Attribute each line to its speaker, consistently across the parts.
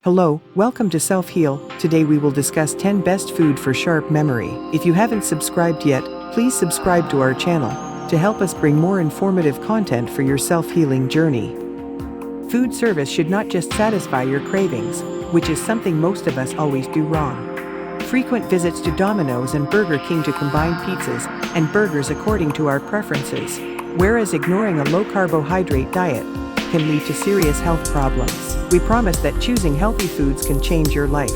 Speaker 1: Hello, welcome to Self Heal. Today we will discuss 10 best food for sharp memory. If you haven't subscribed yet, please subscribe to our channel to help us bring more informative content for your self-healing journey. Food service should not just satisfy your cravings, which is something most of us always do wrong. Frequent visits to Domino's and Burger King to combine pizzas and burgers according to our preferences, whereas ignoring a low-carbohydrate diet can lead to serious health problems. We promise that choosing healthy foods can change your life.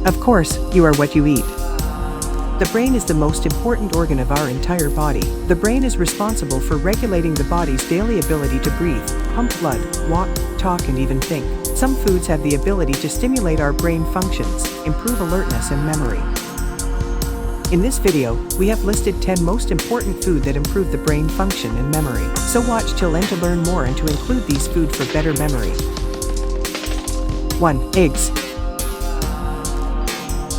Speaker 1: Of course, you are what you eat. The brain is the most important organ of our entire body. The brain is responsible for regulating the body's daily ability to breathe, pump blood, walk, talk, and even think. Some foods have the ability to stimulate our brain functions, improve alertness and memory. In this video, we have listed 10 most important foods that improve the brain function and memory. So watch till end to learn more and to include these foods for better memory. 1. Eggs.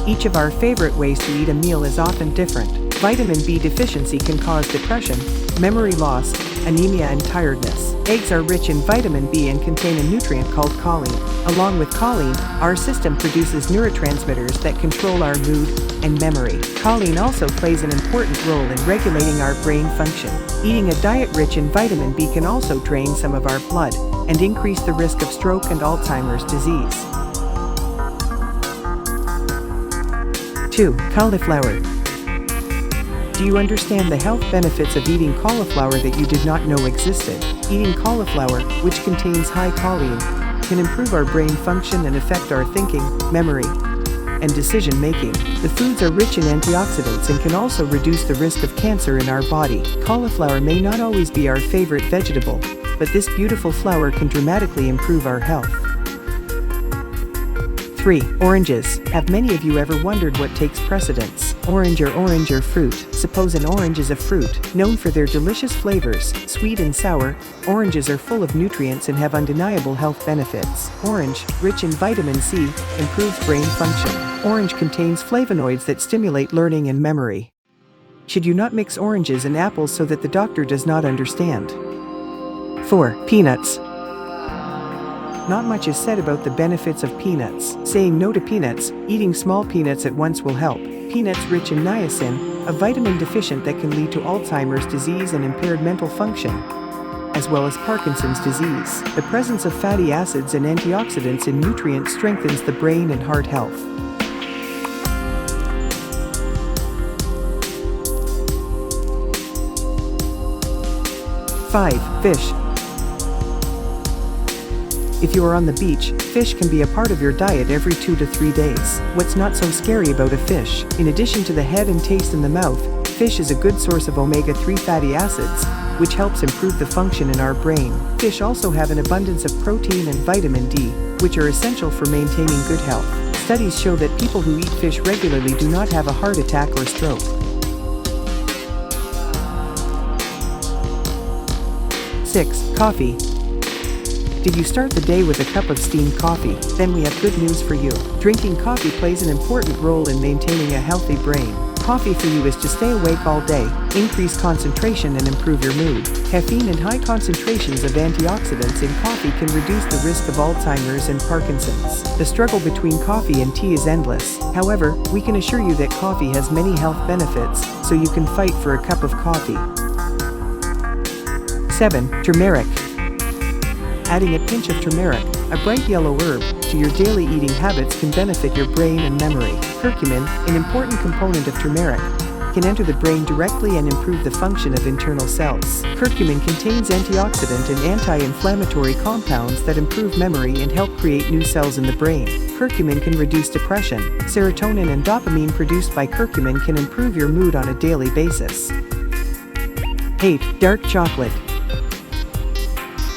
Speaker 1: Each of our favorite ways to eat a meal is often different. Vitamin B deficiency can cause depression, memory loss, anemia, and tiredness. Eggs are rich in vitamin B and contain a nutrient called choline. Along with choline, our system produces neurotransmitters that control our mood and memory. Choline also plays an important role in regulating our brain function. Eating a diet rich in vitamin B can also drain some of our blood and increase the risk of stroke and Alzheimer's disease. 2. Cauliflower. Do you understand the health benefits of eating cauliflower that you did not know existed? Eating cauliflower, which contains high choline, can improve our brain function and affect our thinking, memory, and decision-making. The foods are rich in antioxidants and can also reduce the risk of cancer in our body. Cauliflower may not always be our favorite vegetable, but this beautiful flower can dramatically improve our health. 3. Oranges. Have many of you ever wondered what takes precedence? Orange or fruit. Suppose an orange is a fruit. Known for their delicious flavors, sweet and sour, oranges are full of nutrients and have undeniable health benefits. Orange, rich in vitamin C, improves brain function. Orange contains flavonoids that stimulate learning and memory. Should you not mix oranges and apples so that the doctor does not understand? 4. Peanuts. Not much is said about the benefits of peanuts. Saying no to peanuts, eating small peanuts at once will help. Peanuts rich in niacin, a vitamin deficient that can lead to Alzheimer's disease and impaired mental function, as well as Parkinson's disease. The presence of fatty acids and antioxidants in nutrients strengthens the brain and heart health. 5. Fish. If you are on the beach, fish can be a part of your diet every 2 to 3 days. What's not so scary about a fish? In addition to the head and taste in the mouth, fish is a good source of omega-3 fatty acids, which helps improve the function in our brain. Fish also have an abundance of protein and vitamin D, which are essential for maintaining good health. Studies show that people who eat fish regularly do not have a heart attack or stroke. 6. Coffee. Did you start the day with a cup of steamed coffee? Then we have good news for you. Drinking coffee plays an important role in maintaining a healthy brain. Coffee for you is to stay awake all day, increase concentration, and improve your mood. Caffeine and high concentrations of antioxidants in coffee can reduce the risk of Alzheimer's and Parkinson's. The struggle between coffee and tea is endless. However, we can assure you that coffee has many health benefits, so you can fight for a cup of coffee. 7. Turmeric. Adding a pinch of turmeric, a bright yellow herb, to your daily eating habits can benefit your brain and memory. Curcumin, an important component of turmeric, can enter the brain directly and improve the function of internal cells. Curcumin contains antioxidant and anti-inflammatory compounds that improve memory and help create new cells in the brain. Curcumin can reduce depression. Serotonin and dopamine produced by curcumin can improve your mood on a daily basis. 8. Dark chocolate.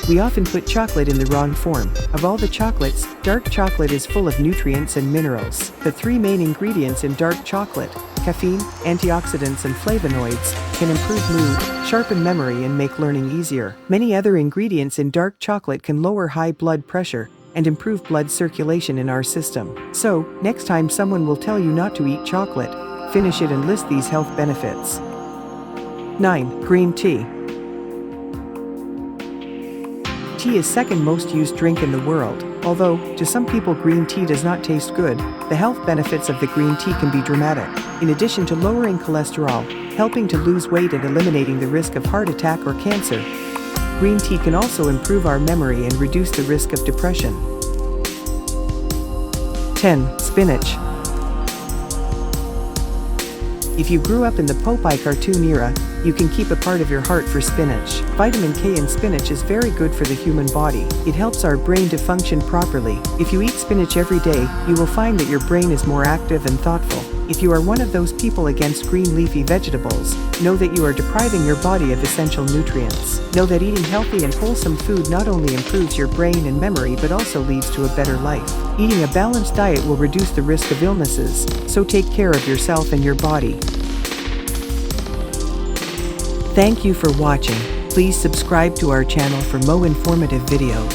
Speaker 1: We often put chocolate in the wrong form. Of all the chocolates, dark chocolate is full of nutrients and minerals. The 3 main ingredients in dark chocolate, caffeine, antioxidants, and flavonoids, can improve mood, sharpen memory, and make learning easier. Many other ingredients in dark chocolate can lower high blood pressure and improve blood circulation in our system. So, next time someone will tell you not to eat chocolate, finish it and list these health benefits. 9. Green tea. Tea is second most used drink in the world, Although, to some people green tea does not taste good, the health benefits of the green tea can be dramatic. In addition to lowering cholesterol, helping to lose weight and eliminating the risk of heart attack or cancer, green tea can also improve our memory and reduce the risk of depression. 10. Spinach. If you grew up in the Popeye cartoon era, you can keep a part of your heart for spinach. Vitamin K in spinach is very good for the human body. It helps our brain to function properly. If you eat spinach every day, you will find that your brain is more active and thoughtful. If you are one of those people against green leafy vegetables, know that you are depriving your body of essential nutrients. Know that eating healthy and wholesome food not only improves your brain and memory but also leads to a better life. Eating a balanced diet will reduce the risk of illnesses, so take care of yourself and your body. Thank you for watching. Please subscribe to our channel for more informative videos.